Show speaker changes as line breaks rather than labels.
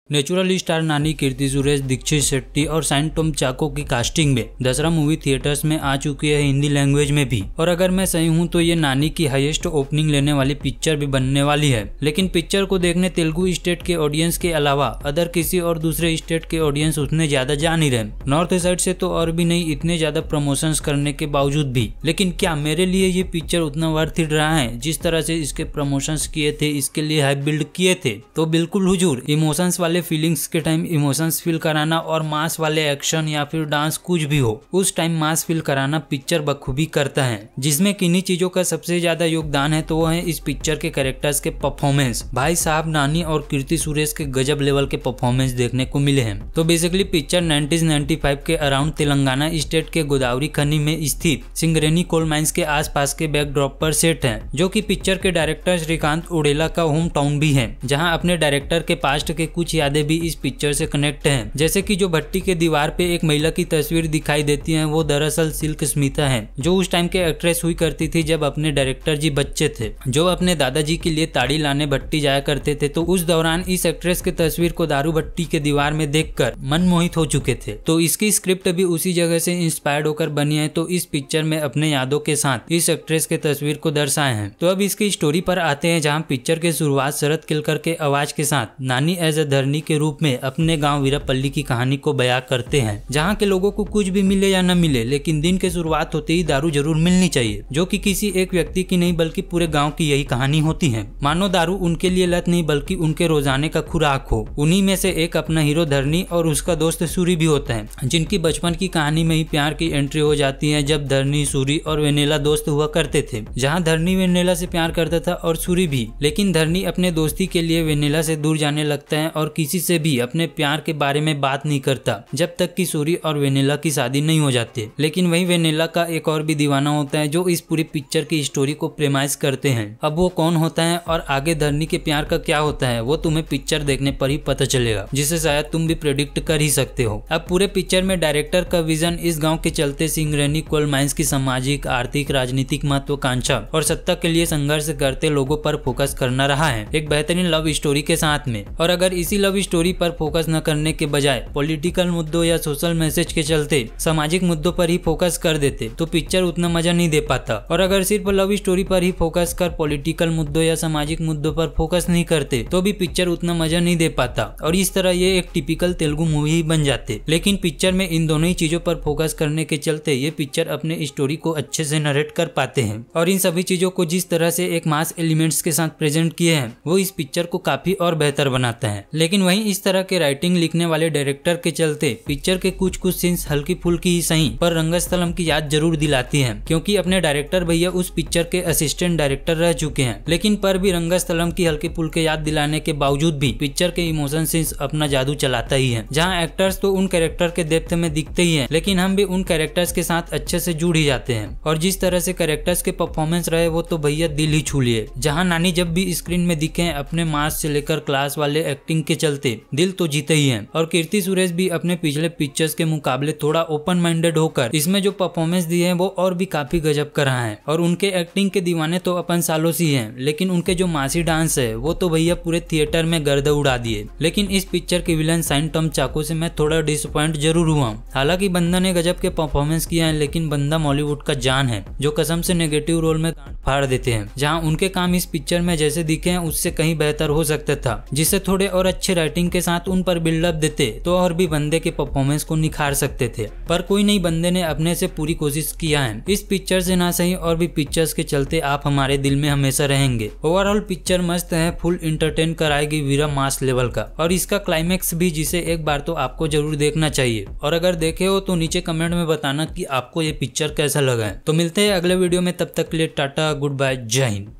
Natural star नानी, कीर्ति सुरेश, दीक्षित शेट्टी और sign Tom चाको की कास्टिंग में दशहरा मूवी थिएटर्स में आ चुकी है, हिंदी लैंग्वेज में भी। और अगर मैं सही हूं तो ये नानी की हाईएस्ट ओपनिंग लेने वाली पिक्चर भी बनने वाली है। लेकिन पिक्चर को देखने तेलुगु स्टेट के ऑडियंस के अलावा अदर किसी और दूसरे स्टेट के ऑडियंस उतने ज्यादा जा नहीं रहे। नॉर्थ साइड से तो और भी नहीं, इतने ज्यादा प्रमोशंस करने के बावजूद भी। लेकिन क्या मेरे लिए ये पिक्चर उतना वर्थ इट रहा है जिस तरह से इसके प्रमोशंस किए थे, इसके लिए हाइप बिल्ड किए थे? तो बिल्कुल हुजूर, इमोशंस वाले फीलिंग्स के टाइम इमोशंस फील कराना और मास वाले एक्शन या फिर डांस कुछ भी हो, उस टाइम मास फील कराना पिक्चर बखूबी करता है। जिसमें किन्हीं चीजों का सबसे ज्यादा योगदान है तो वो है इस पिक्चर के कैरेक्टर्स के परफॉर्मेंस। भाई साहब, नानी और कीर्ति सुरेश के गजब लेवल के परफॉर्मेंस देखने को मिले हैं। तो बेसिकली पिक्चर 1995 के अराउंड तेलंगाना स्टेट के गोदावरी खनी में स्थित सिंगरेनी कोल माइंस के आसपास के बैकड्रॉप पर सेट है, जो कि पिक्चर के डायरेक्टर श्रीकांत उडेला का होम टाउन भी है, जहां अपने डायरेक्टर के पास्ट के कुछ यादें भी इस पिक्चर से कनेक्ट हैं। जैसे कि जो भट्टी के दीवार पे एक महिला की तस्वीर दिखाई देती है, वो दरअसल सिल्क स्मिता है, जो उस टाइम के एक्ट्रेस हुई करती थी जब अपने डायरेक्टर जी बच्चे थे, जो अपने दादाजी के लिए ताड़ी लाने भट्टी जाया करते थे। तो उस दौरान इस एक्ट्रेस के तस्वीर को दारू भट्टी के दीवार में देखकर मनमोहित हो चुके थे। तो इसकी स्क्रिप्ट भी उसी जगह से इंस्पायर्ड होकर बनी है। तो इस पिक्चर में अपने यादों के साथ इस एक्ट्रेस के तस्वीर को दर्शाए हैं। तो अब इसकी स्टोरी पर आते हैं, जहाँ पिक्चर के शुरुआत शरद केलकर के आवाज के साथ नानी एज ए धरनी के रूप में अपने गांव वीरापल्ली की कहानी को बयां करते हैं, जहां के लोगों को कुछ भी मिले या न मिले, लेकिन दिन के शुरुआत होते ही दारू जरूर मिलनी चाहिए, जो कि किसी एक व्यक्ति की नहीं बल्कि पूरे गांव की यही कहानी होती है। मानो दारू उनके लिए लत नहीं बल्कि उनके रोजाने का खुराक हो। उन्हीं में से एक अपना हीरो धरनी और उसका दोस्त सूरी भी होता है, जिनकी बचपन की कहानी में ही प्यार की एंट्री हो जाती है, जब धरनी, सूरी और वेनेला दोस्त हुआ करते थे, जहाँ धरनी वेनेला से प्यार करता था और सूरी भी। लेकिन धरनी अपने दोस्ती के लिए वेनेला से दूर जाने लगता है और किसी से भी अपने प्यार के बारे में बात नहीं करता जब तक कि सूरी और वेनेला की शादी नहीं हो जाती। लेकिन वही वेनेला का एक और भी दीवाना होता है, जो इस पूरी पिक्चर की स्टोरी को प्रेमाइज करते हैं। अब वो कौन होता है और आगे धरनी के प्यार का क्या होता है, वो तुम्हें पिक्चर देखने पर ही पता चलेगा, जिसे शायद तुम भी प्रेडिक्ट कर ही सकते हो। अब पूरे पिक्चर में डायरेक्टर का विजन इस गाँव के चलते सिंगरेनी कोल माइंस की सामाजिक, आर्थिक, राजनीतिक महत्वाकांक्षा और सत्ता के लिए संघर्ष करते लोगों पर फोकस करना रहा है, एक बेहतरीन लव स्टोरी के साथ में। और अगर इसी लव स्टोरी पर फोकस न करने के बजाय पॉलिटिकल मुद्दों या सोशल मैसेज के चलते सामाजिक मुद्दों पर ही फोकस कर देते तो पिक्चर उतना मजा नहीं दे पाता। और अगर सिर्फ लव स्टोरी पर ही फोकस कर पॉलिटिकल मुद्दों या सामाजिक मुद्दों पर फोकस नहीं करते तो भी पिक्चर उतना मजा नहीं दे पाता, और इस तरह ये एक टिपिकल तेलुगु मूवी ही बन जाते। लेकिन पिक्चर में इन दोनों ही चीजों पर फोकस करने के चलते ये पिक्चर अपने स्टोरी को अच्छे से नरेट कर पाते हैं, और इन सभी चीजों को जिस तरह से एक मास एलिमेंट्स के साथ प्रेजेंट किए हैं वो इस पिक्चर को काफी और बेहतर बनाता है। लेकिन वहीं इस तरह के राइटिंग लिखने वाले डायरेक्टर के चलते पिक्चर के कुछ सीन्स हल्की फुल्की ही सही पर रंगस्थलम की याद जरूर दिलाती है, क्योंकि अपने डायरेक्टर भैया उस पिक्चर के असिस्टेंट डायरेक्टर रह चुके हैं। लेकिन पर भी रंगस्थलम की हल्की फुल्की याद दिलाने के बावजूद भी पिक्चर के इमोशन सीन्स अपना जादू चलाता ही है, जहाँ एक्टर्स तो उन कैरेक्टर के डेप्थ में दिखते ही है, लेकिन हम भी उन कैरेक्टर्स के साथ अच्छे से जुड़ ही जाते हैं। और जिस तरह से कैरेक्टर्स के परफॉर्मेंस रहे वो तो भैया दिल ही छू लिए। जहाँ नानी जब भी स्क्रीन में दिखे अपने मास से लेकर क्लास वाले एक्टिंग के चलते दिल तो जीते ही है। और कीर्ति सुरेश भी अपने पिछले पिक्चर्स के मुकाबले थोड़ा ओपन माइंडेड होकर इसमें जो परफॉर्मेंस दिए हैं वो और भी काफी गजब कर रहा है। और उनके एक्टिंग के दीवाने तो अपन सालों से ही हैं, लेकिन उनके जो मासी डांस है वो तो भैया पूरे थिएटर में गर्द उड़ा दिए। लेकिन इस पिक्चर के विलन साइन टॉम चाको से मैं थोड़ा डिसअपॉइंट जरूर हुआ। हालांकि बंदा ने गजब के परफॉर्मेंस किया है, लेकिन बंदा बॉलीवुड का जान है, जो कसम से नेगेटिव रोल में गांड फाड़ देते हैं। जहां उनके काम इस पिक्चर में जैसे दिखे हैं उससे कहीं बेहतर हो सकता था, जिससे थोड़े और अच्छे राइटिंग के साथ उन पर बिल्डअप देते तो और भी बंदे के परफॉर्मेंस को निखार सकते थे। पर कोई नहीं, बंदे ने अपने से पूरी कोशिश किया है। इस पिक्चर से ना सही और भी पिक्चर्स के चलते आप हमारे दिल में हमेशा रहेंगे। ओवरऑल पिक्चर मस्त है, फुल इंटरटेन कराएगी वीरा मास लेवल का, और इसका क्लाइमेक्स भी, जिसे एक बार तो आपको जरूर देखना चाहिए। और अगर देखे हो तो नीचे कमेंट में बताना कि आपको ये पिक्चर कैसा लगा है। तो मिलते हैं अगले वीडियो में, तब तक के लिए टाटा, गुड बाय, जय हिंद।